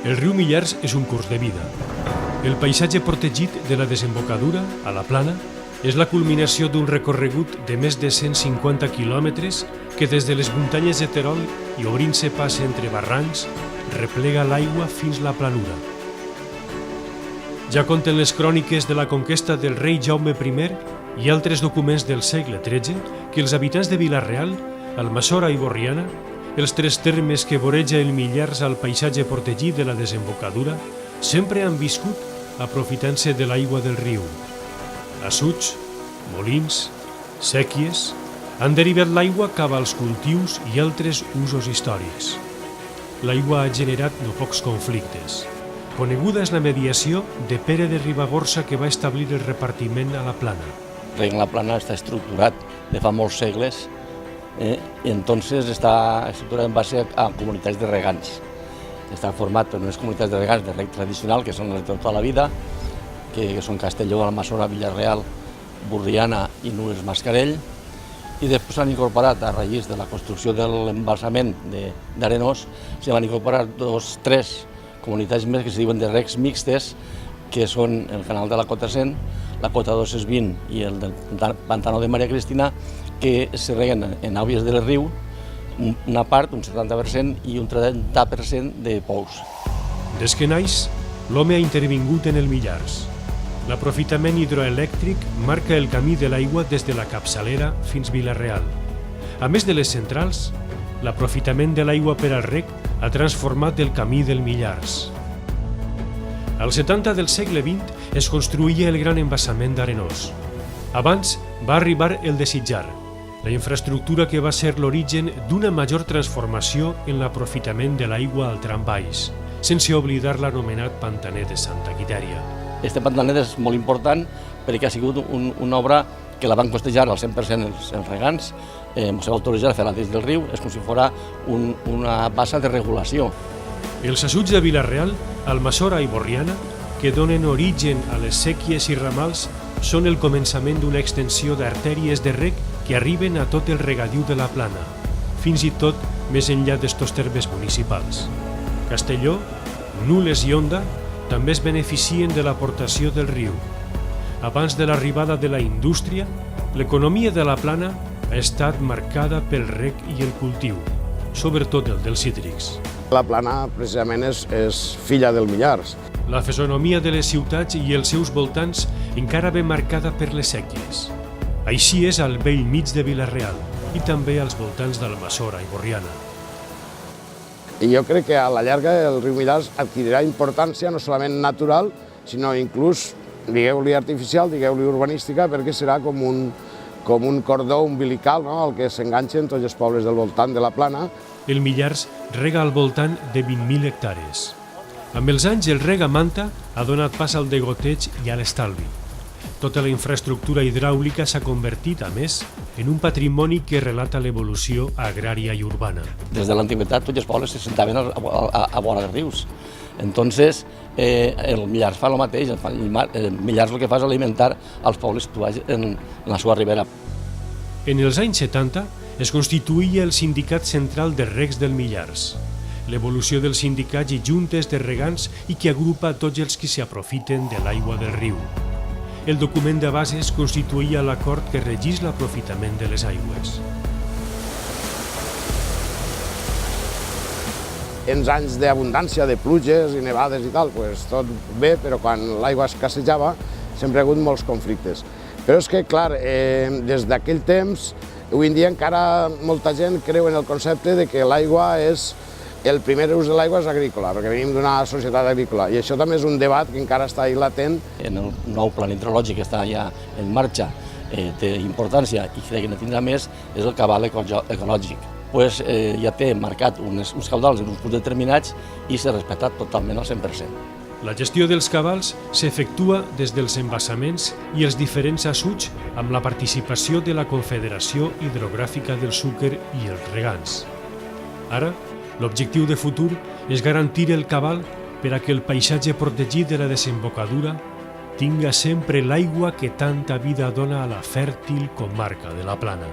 El riu Millars és un curs de vida. El paisatge protegit de la desembocadura, a la plana, és la culminació d'un recorregut de més de 150 quilòmetres que des de les muntanyes de Terol i obrint-se pas entre barrancs, replega l'aigua fins la planura. Ja conten les cròniques de la conquesta del rei Jaume I i altres documents del segle XIII que els habitants de Vila-real, Almassora i Borriana, els tres termes que voreja el Millars al paisatge protegit de la desembocadura, sempre han viscut aprofitant-se de l'aigua del riu. Assuts, molins, séquies, han derivat l'aigua cap als cultius i altres usos històrics. L'aigua ha generat no pocs conflictes. Coneguda és la mediació de Pere de Ribagorça que va establir el repartiment a la plana. La plana està estructurat de fa molts segles y entonces está estructurado en base a comunitats de regants. Està format per unes comunitats de regants de reg tradicional, que són les de tota la vida, que són Castelló, Almassora, Vila-real, Borriana i Nules Mascarell, i després s'han incorporat, a raïs de la construcció de l'embalsament d'Arenós, se van incorporar tres comunitats més que se diuen de regs mixtes, que són el canal de la Cota 100, la Cota 220 i el del Pantano de Maria Cristina, que se reguen en àvies del riu, una part, un 70%, i un 30% de pous. Des que naix, l'home ha intervingut en el Millars. L'aprofitament hidroelèctric marca el camí de l'aigua des de la capçalera fins Vila-real. A més de les centrals, l'aprofitament de l'aigua per al reg ha transformat el camí del Millars. Als 70 del segle XX es construïa el gran embassament d'Arenós. Abans va arribar el de Sitjar, la infraestructura que va ser l'origen d'una major transformació en l'aprofitament de l'aigua al tram baix, sense oblidar l'anomenat Pantaner de Santa Quitèria. Este pantaner és molt important perquè ha sigut una obra que la van costejar al 100% els regants, ens va autoritzar a fer-la des del riu, és com si fos una bassa de regulació. Els assuts de Vila-real, Almassora i Borriana, que donen origen a les séquies i ramals, són el començament d'una extensió d'artèries de reg que arriben a tot el regadiu de la plana, fins i tot més enllà d'estos termes municipals. Castelló, Nules i Onda també es beneficien de l'aportació del riu. Abans de l'arribada de la indústria, l'economia de la plana ha estat marcada pel reg i el cultiu, sobretot el dels cítrics. La plana precisament és filla del Millars. La fisonomia de les ciutats i els seus voltants encara ve marcada per les séquies. Així és al bell mig de Vila-real i també als voltants d'Almassora i Borriana. I jo crec que a la llarga el riu Millars adquirirà importància no solament natural, sinó inclús, digueu-li artificial, digueu-li urbanística, perquè serà com un cordó umbilical al que s'enganxen tots els pobles del voltant de la plana. El Millars rega al voltant de 20.000 hectàrees. Amb els anys, el reg a manta ha donat pas al degoteig i a l'estalvi. Tota la infraestructura hidràulica s'ha convertit, a més, en un patrimoni que relata l'evolució agrària i urbana. Des de l'antiguitat, tots els pobles s'assentaven a vora dels rius. Entonces, el Millars fa el mateix. El Millars el que fa és alimentar els pobles situats en la seva ribera. En els anys 70 es constituïa el Sindicat Central de Regs del Millars, l'evolució dels sindicats i juntes de regants i que agrupa tots els que s'aprofiten de l'aigua del riu. El document de bases constituïa l'acord que regís l'aprofitament de les aigües. En anys d'abundància, de pluges i nevades i tal, tot bé, però quan l'aigua escassejava sempre ha hagut molts conflictes. Però és que, clar, des d'aquell temps, avui en dia encara molta gent creu en el concepte de que l'aigua és el primer ús de l'aigua és agrícola, perquè venim d'una societat agrícola, i això també és un debat que encara està ahí latent. En el nou plan hidrològic que està ja en marxa té importància i que ne tindrà més és el cabal ecològic. Ja té marcat uns caudals en uns punts determinats i s'ha respectat totalment al 100%. La gestió dels cabals s'efectua des dels embassaments i els diferents assuts amb la participació de la Confederació Hidrogràfica del Xúquer i els regants. Ara, l'objectiu de futur és garantir el cabal per a que el paisatge protegit de la desembocadura tinga sempre l'aigua que tanta vida dona a la fèrtil comarca de la Plana.